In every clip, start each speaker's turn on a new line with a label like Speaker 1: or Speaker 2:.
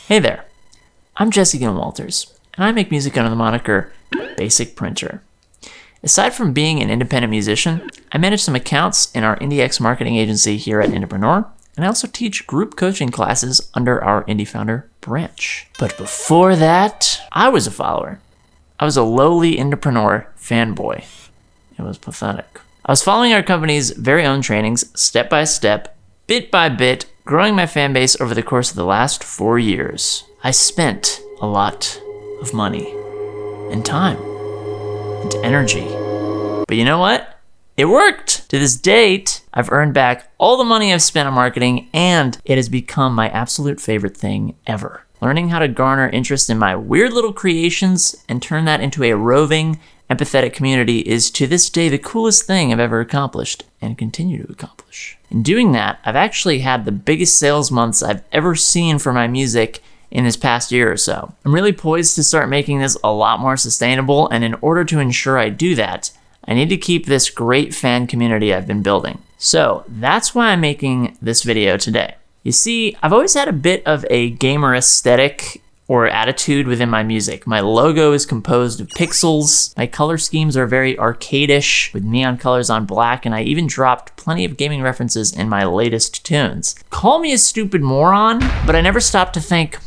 Speaker 1: Hey there, I'm Jesse Gillenwalters, and I make music under the moniker Basic Printer. Aside from being an independent musician, I manage some accounts in our IndieX marketing agency here at Indiepreneur, and I also teach group coaching classes under our Indie Founder branch. But before that, I was a follower. I was a lowly Indiepreneur fanboy. It was pathetic. I was following our company's very own trainings, step by step, bit by bit, growing my fan base over the course of the last 4 years. I spent a lot of money and time and energy. But you know what? It worked! To this date, I've earned back all the money I've spent on marketing, and it has become my absolute favorite thing ever. Learning how to garner interest in my weird little creations and turn that into a roving, empathetic community is to this day the coolest thing I've ever accomplished and continue to accomplish. In doing that, I've actually had the biggest sales months I've ever seen for my music in this past year or so. I'm really poised to start making this a lot more sustainable, and in order to ensure I do that, I need to keep this great fan community I've been building. So that's why I'm making this video today. You see, I've always had a bit of a gamer aesthetic or attitude within my music. My logo is composed of pixels. My color schemes are very arcadish with neon colors on black, and I even dropped plenty of gaming references in my latest tunes. Call me a stupid moron, but I never stopped to think,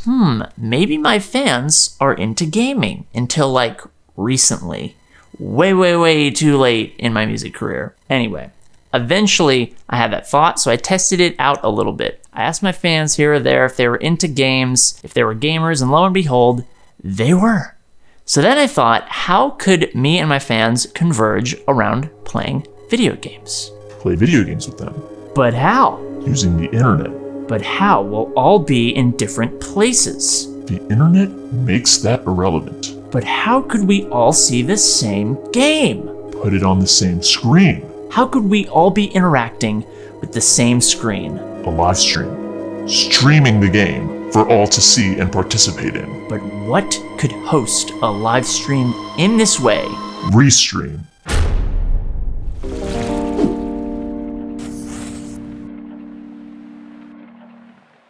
Speaker 1: maybe my fans are into gaming until like recently. Way too late in my music career. Anyway, eventually I had that thought, so I tested it out a little bit. I asked my fans here or there if they were into games, if they were gamers, and lo and behold, they were. So then I thought, how could me and my fans converge around playing video games?
Speaker 2: Play video games with them.
Speaker 1: But how?
Speaker 2: Using the internet.
Speaker 1: But how? We'll all be in different places.
Speaker 2: The internet makes that irrelevant.
Speaker 1: But how could we all see the same game?
Speaker 2: Put it on the same screen.
Speaker 1: How could we all be interacting with the same screen?
Speaker 2: A live stream. Streaming the game for all to see and participate in.
Speaker 1: But what could host a live stream in this way?
Speaker 2: Restream.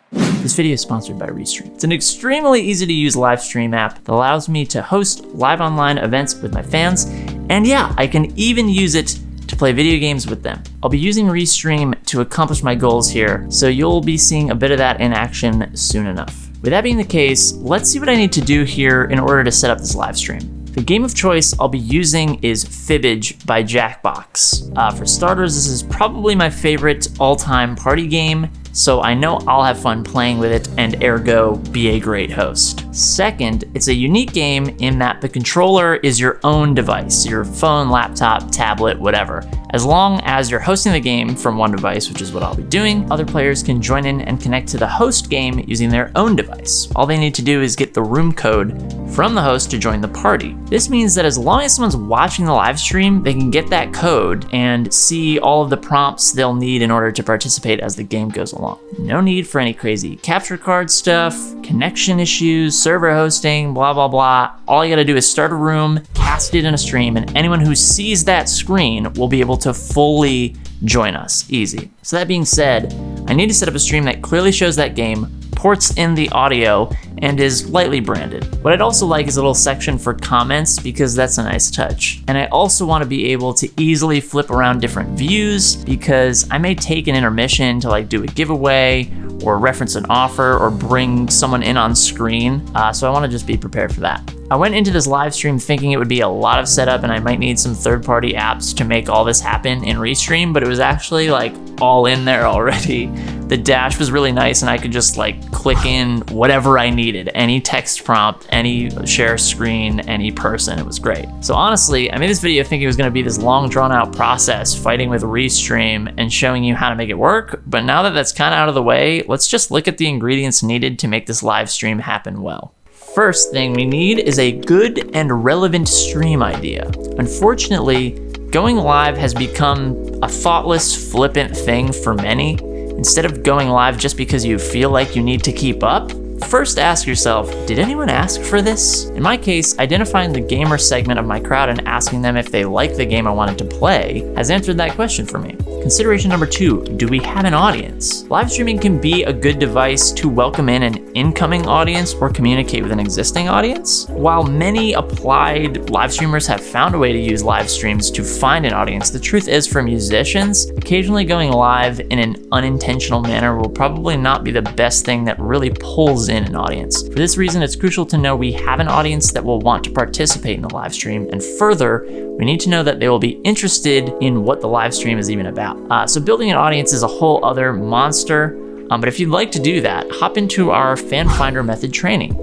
Speaker 1: This video is sponsored by Restream. It's an extremely easy to use live stream app that allows me to host live online events with my fans. And yeah, I can even use it to play video games with them. I'll be using Restream to accomplish my goals here, so you'll be seeing a bit of that in action soon enough. With that being the case, let's see what I need to do here in order to set up this live stream. The game of choice I'll be using is Fibbage by Jackbox. For starters, this is probably my favorite all-time party game, so I know I'll have fun playing with it and ergo be a great host. Second, it's a unique game in that the controller is your own device, your phone, laptop, tablet, whatever. As long as you're hosting the game from one device, which is what I'll be doing, other players can join in and connect to the host game using their own device. All they need to do is get the room code from the host to join the party. This means that as long as someone's watching the live stream, they can get that code and see all of the prompts they'll need in order to participate as the game goes along. No need for any crazy capture card stuff, connection issues, server hosting, blah, blah, blah. All you gotta do is start a room, cast it in a stream, and anyone who sees that screen will be able to fully join us. Easy. So that being said, I need to set up a stream that clearly shows that game, ports in the audio, and is lightly branded. What I'd also like is a little section for comments because that's a nice touch. And I also want to be able to easily flip around different views because I may take an intermission to like do a giveaway or reference an offer or bring someone in on screen. So I want to just be prepared for that. I went into this live stream thinking it would be a lot of setup and I might need some third-party apps to make all this happen in Restream, but it was actually like all in there already. The dash was really nice and I could just like click in whatever I needed, any text prompt, any share screen, any person. It was great. So honestly, I made this video thinking it was gonna be this long drawn out process fighting with Restream and showing you how to make it work. But now that that's kind of out of the way, let's just look at the ingredients needed to make this live stream happen well. First thing we need is a good and relevant stream idea. Unfortunately, going live has become a thoughtless, flippant thing for many. Instead of going live just because you feel like you need to keep up, first ask yourself, did anyone ask for this? In my case, identifying the gamer segment of my crowd and asking them if they like the game I wanted to play has answered that question for me. Consideration number 2, do we have an audience? Live streaming can be a good device to welcome in an incoming audience or communicate with an existing audience. While many applied live streamers have found a way to use live streams to find an audience, the truth is for musicians, occasionally going live in an unintentional manner will probably not be the best thing that really pulls in an audience. For this reason, it's crucial to know we have an audience that will want to participate in the live stream, and further, we need to know that they will be interested in what the live stream is even about. So building an audience is a whole other monster, but if you'd like to do that, hop into our Fan Finder method training.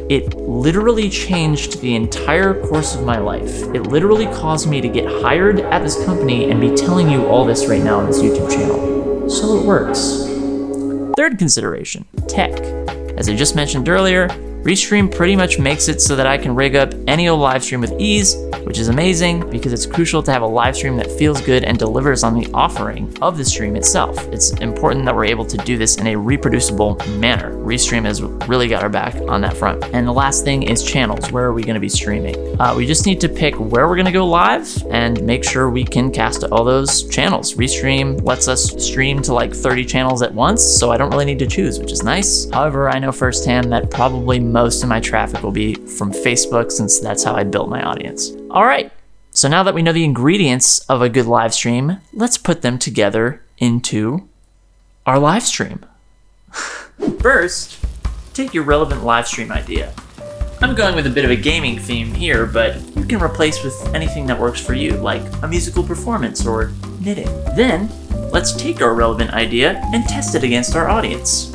Speaker 1: It literally changed the entire course of my life. It literally caused me to get hired at this company and be telling you all this right now on this YouTube channel. So it works. Third consideration, tech. As I just mentioned earlier, Restream pretty much makes it so that I can rig up any old live stream with ease, which is amazing because it's crucial to have a live stream that feels good and delivers on the offering of the stream itself. It's important that we're able to do this in a reproducible manner. Restream has really got our back on that front. And the last thing is channels. Where are we going to be streaming? We just need to pick where we're going to go live and make sure we can cast to all those channels. Restream lets us stream to like 30 channels at once, so I don't really need to choose, which is nice. However, I know firsthand that probably most of my traffic will be from Facebook, since that's how I built my audience. All right, so now that we know the ingredients of a good live stream, let's put them together into our live stream. First, take your relevant live stream idea. I'm going with a bit of a gaming theme here, but you can replace with anything that works for you, like a musical performance or knitting. Then, let's take our relevant idea and test it against our audience.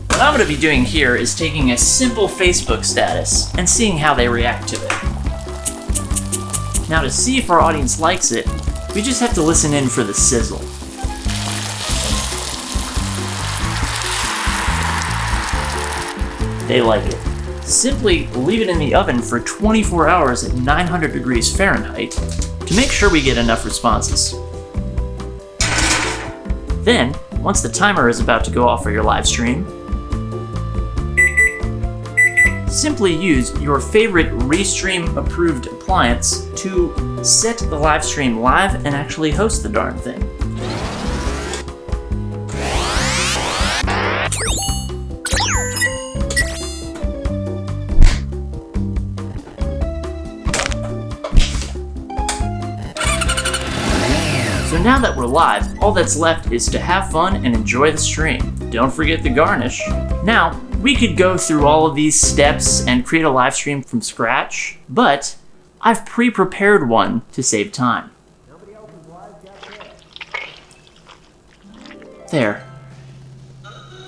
Speaker 1: What I'm going to be doing here is taking a simple Facebook status and seeing how they react to it. Now, to see if our audience likes it, we just have to listen in for the sizzle. They like it. Simply leave it in the oven for 24 hours at 900 degrees Fahrenheit to make sure we get enough responses. Then, once the timer is about to go off for your live stream, simply use your favorite Restream approved appliance to set the live stream live and actually host the darn thing. So now that we're live, all that's left is to have fun and enjoy the stream. Don't forget the garnish. Now, we could go through all of these steps and create a live stream from scratch, but I've pre-prepared one to save time. There.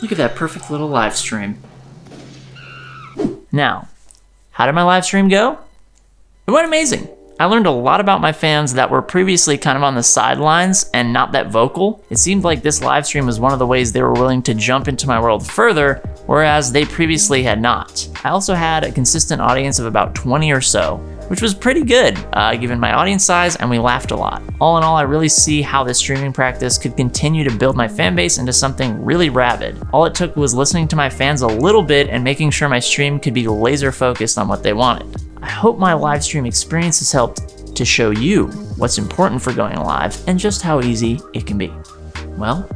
Speaker 1: Look at that perfect little live stream. Now, how did my live stream go? It went amazing. I learned a lot about my fans that were previously kind of on the sidelines and not that vocal. It seemed like this live stream was one of the ways they were willing to jump into my world further, whereas they previously had not. I also had a consistent audience of about 20 or so, which was pretty good given my audience size, and we laughed a lot. All in all, I really see how this streaming practice could continue to build my fan base into something really rabid. All it took was listening to my fans a little bit and making sure my stream could be laser focused on what they wanted. I hope my live stream experience has helped to show you what's important for going live and just how easy it can be. Well,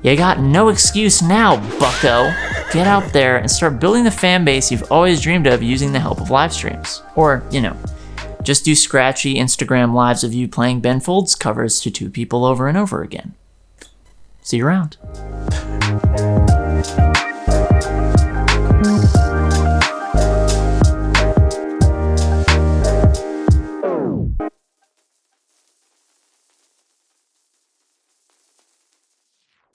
Speaker 1: you got no excuse now, bucko. Get out there and start building the fan base you've always dreamed of using the help of live streams. Or, just do scratchy Instagram lives of you playing Ben Folds covers to 2 people over and over again. See you around.